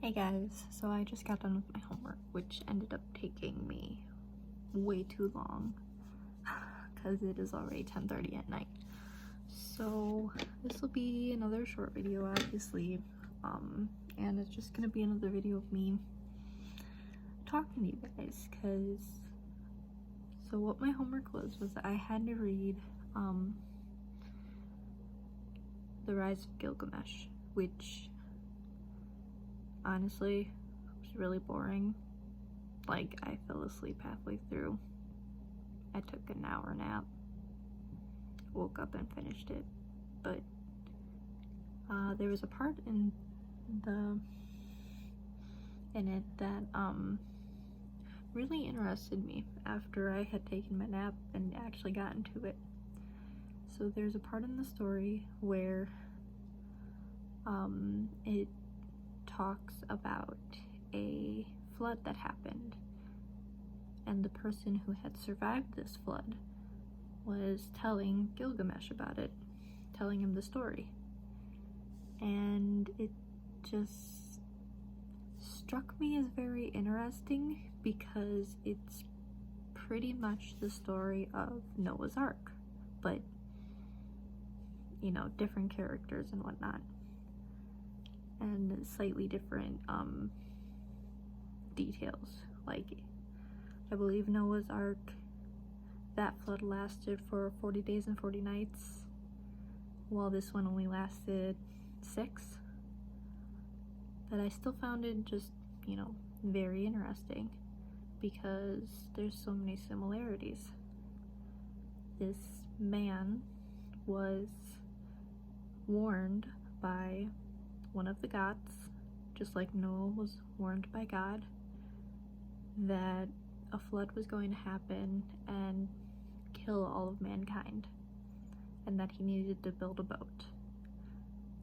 Hey guys, so I just got done with my homework, which ended up taking me way too long because it is already 10:30 at night. So this will be another short video, obviously, and it's just gonna be another video of me talking to you guys. So what my homework was that I had to read The Rise of Gilgamesh, which honestly was really boring. Like, I fell asleep halfway through. I took an hour nap, woke up and finished it. But there was a part in it that really interested me after I had taken my nap and actually got into it. So there's a part in the story where it talks about a flood that happened, and the person who had survived this flood was telling Gilgamesh about it, telling him the story, and it just struck me as very interesting because it's pretty much the story of Noah's Ark, but you know, different characters and whatnot, and slightly different details. Like, I believe Noah's Ark, that flood lasted for 40 days and 40 nights, while this one only lasted 6. But I still found it just, you know, very interesting because there's so many similarities. This man was warned by one of the gods, just like Noah was warned by God, that a flood was going to happen and kill all of mankind, and that he needed to build a boat.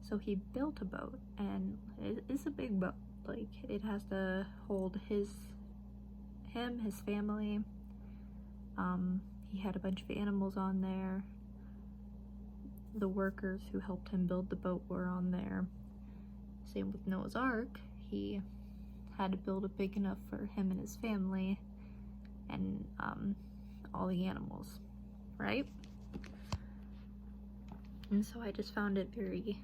So he built a boat, and it is a big boat. Like, it has to hold him, his family. He had a bunch of animals on there. The workers who helped him build the boat were on there. Same with Noah's Ark. He had to build it big enough for him and his family and all the animals, right? And so I just found it very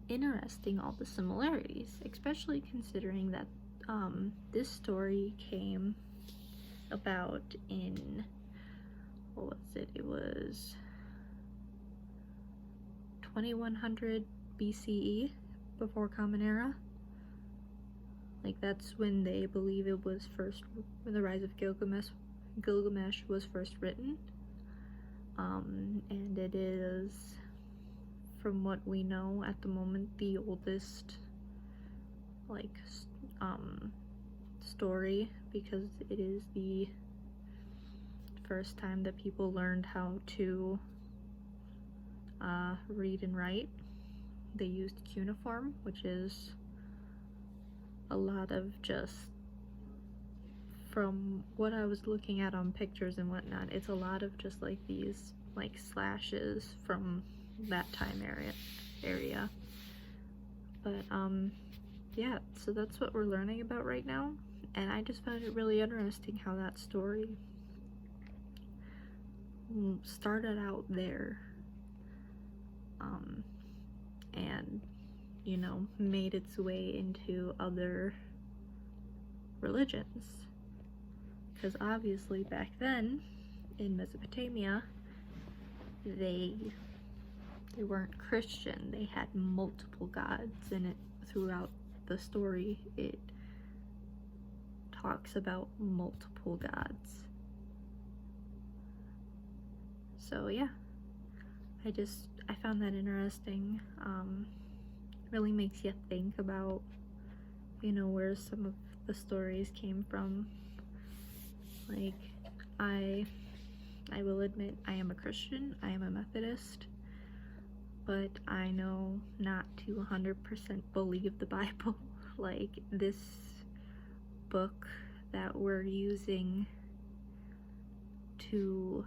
interesting, all the similarities, especially considering that this story came about in, what was it? It was 2100 BCE, before Common Era. Like, that's when they believe it was first, when The Rise of Gilgamesh was first written. And it is, from what we know at the moment, the oldest like story, because it is the first time that people learned how to read and write. They used cuneiform, which is a lot of, just from what I was looking at on pictures and whatnot, it's a lot of just like these like slashes from that time area. But yeah, so that's what we're learning about right now, and I just found it really interesting how that story started out there, and, you know, made its way into other religions. Because obviously back then in Mesopotamia, they weren't Christian. They had multiple gods, and it, throughout the story, it talks about multiple gods. So yeah, I found that interesting. Really makes you think about, you know, where some of the stories came from. Like, I will admit I am a Christian, I am a Methodist, but I know not to 100% believe the Bible. Like, this book that we're using to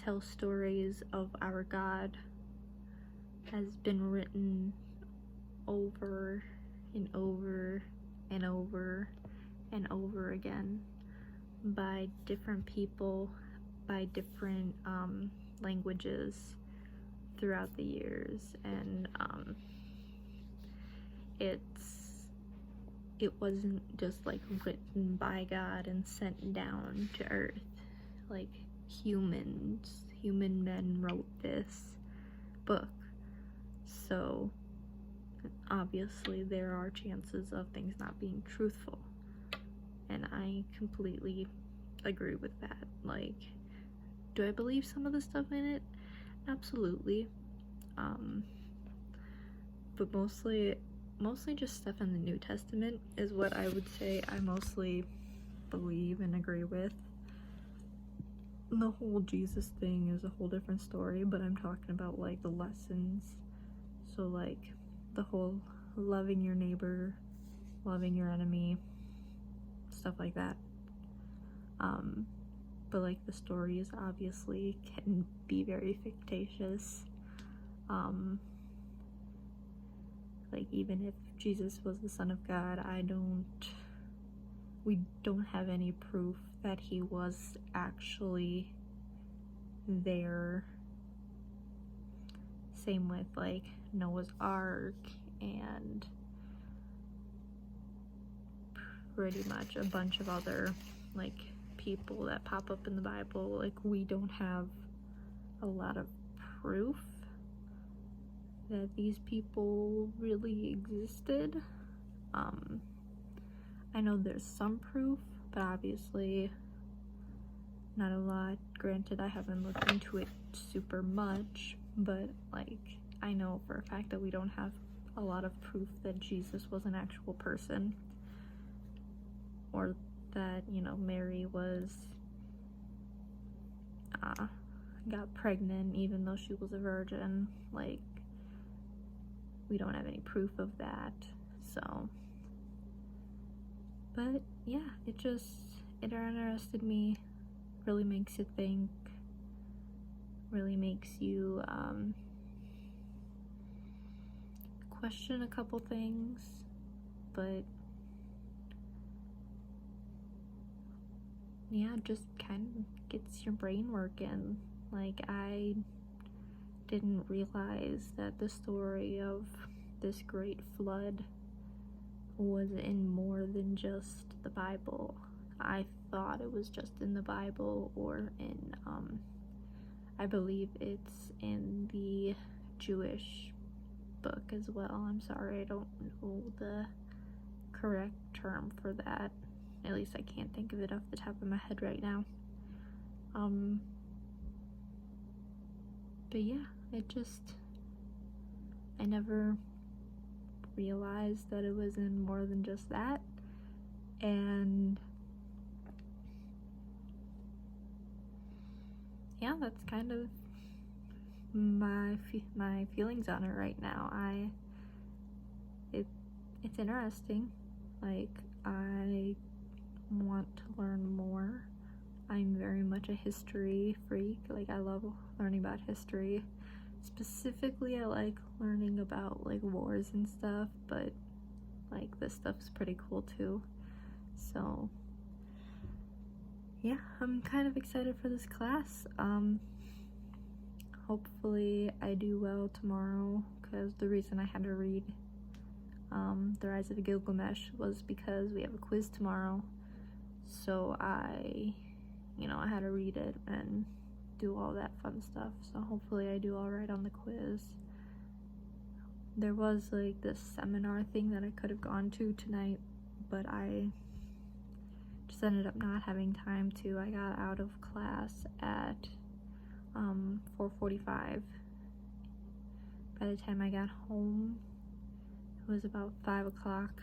tell stories of our God has been written over and over and over and over again by different people, by different languages throughout the years, and it wasn't just like written by God and sent down to earth. Like human men wrote this book, so obviously there are chances of things not being truthful, and I completely agree with that. Like, do I believe some of the stuff in it? Absolutely. But mostly just stuff in the New Testament is what I would say I mostly believe and agree with. The whole Jesus thing is a whole different story, but I'm talking about like the lessons. So like the whole loving your neighbor, loving your enemy, stuff like that. But like the stories obviously can be very fictitious. Like even if Jesus was the Son of God, we don't have any proof that he was actually there. Same with like Noah's Ark and pretty much a bunch of other like people that pop up in the Bible. Like we don't have a lot of proof that these people really existed. I know there's some proof, but obviously not a lot. Granted, I haven't looked into it super much, but like I know for a fact that we don't have a lot of proof that Jesus was an actual person, or that, you know, Mary got pregnant even though she was a virgin. Like, we don't have any proof of that. So, but yeah, it interested me, really makes you think, really makes you question a couple things, but yeah, just kind of gets your brain working. Like, I didn't realize that the story of this great flood was in more than just the Bible. I thought it was just in the Bible, or in I believe it's in the Jewish book as well. I'm sorry, I don't know the correct term for that. At least I can't think of it off the top of my head right now. But yeah, I never realized that it was in more than just that. And yeah, that's kind of my feelings on it right now. It's interesting. Like, I want to learn more. I'm very much a history freak. Like, I love learning about history. Specifically, I like learning about like wars and stuff, but like this stuff's pretty cool too. So yeah, I'm kind of excited for this class. Hopefully I do well tomorrow, because the reason I had to read The Rise of Gilgamesh was because we have a quiz tomorrow. So I had to read it and do all that fun stuff. So hopefully I do all right on the quiz. There was like this seminar thing that I could have gone to tonight, but I just ended up not having time to. I got out of class at 4:45. By the time I got home, it was about 5 o'clock,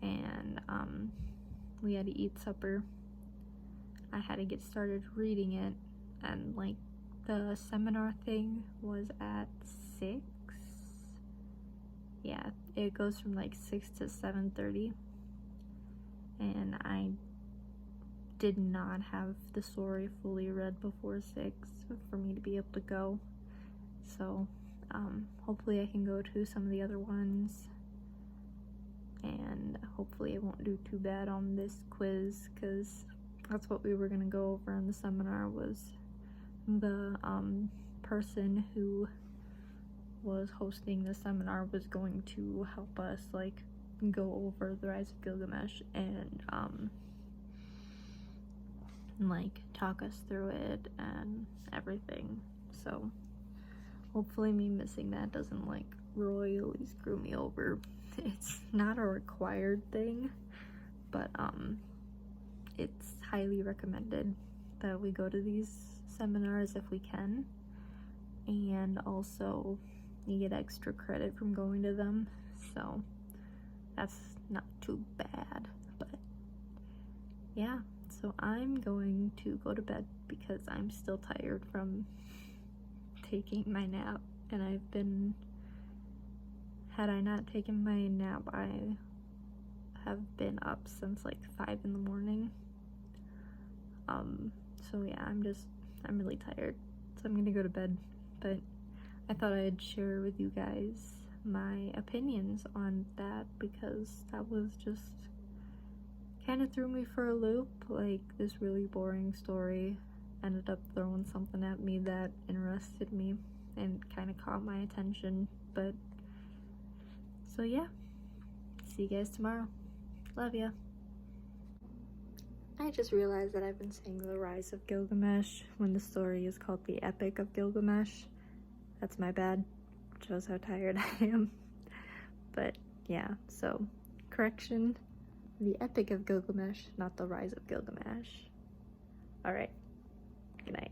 and we had to eat supper. I had to get started reading it, and like the seminar thing was at 6. Yeah, it goes from like 6 to 7:30, and I did not have the story fully read before 6 for me to be able to go. So hopefully I can go to some of the other ones, and hopefully I won't do too bad on this quiz, because that's what we were going to go over in the seminar, was the person who was hosting the seminar was going to help us like go over the Rise of Gilgamesh and like talk us through it and everything. So hopefully me missing that doesn't like royally screw me over. It's not a required thing, but it's highly recommended that we go to these seminars if we can, and also you get extra credit from going to them, so that's not too bad. But yeah, so I'm going to go to bed because I'm still tired from taking my nap, and had I not taken my nap, I have been up since like 5 in the morning. So yeah, I'm really tired, so I'm gonna go to bed. But I thought I'd share with you guys my opinions on that, because that was just kind of threw me for a loop. Like, this really boring story ended up throwing something at me that interested me and kind of caught my attention. But so yeah, see you guys tomorrow. Love ya. I just realized that I've been saying the Rise of Gilgamesh when the story is called the Epic of Gilgamesh. That's my bad. Shows how tired I am. But yeah, so correction, the Epic of Gilgamesh, not the Rise of Gilgamesh. Alright, good night.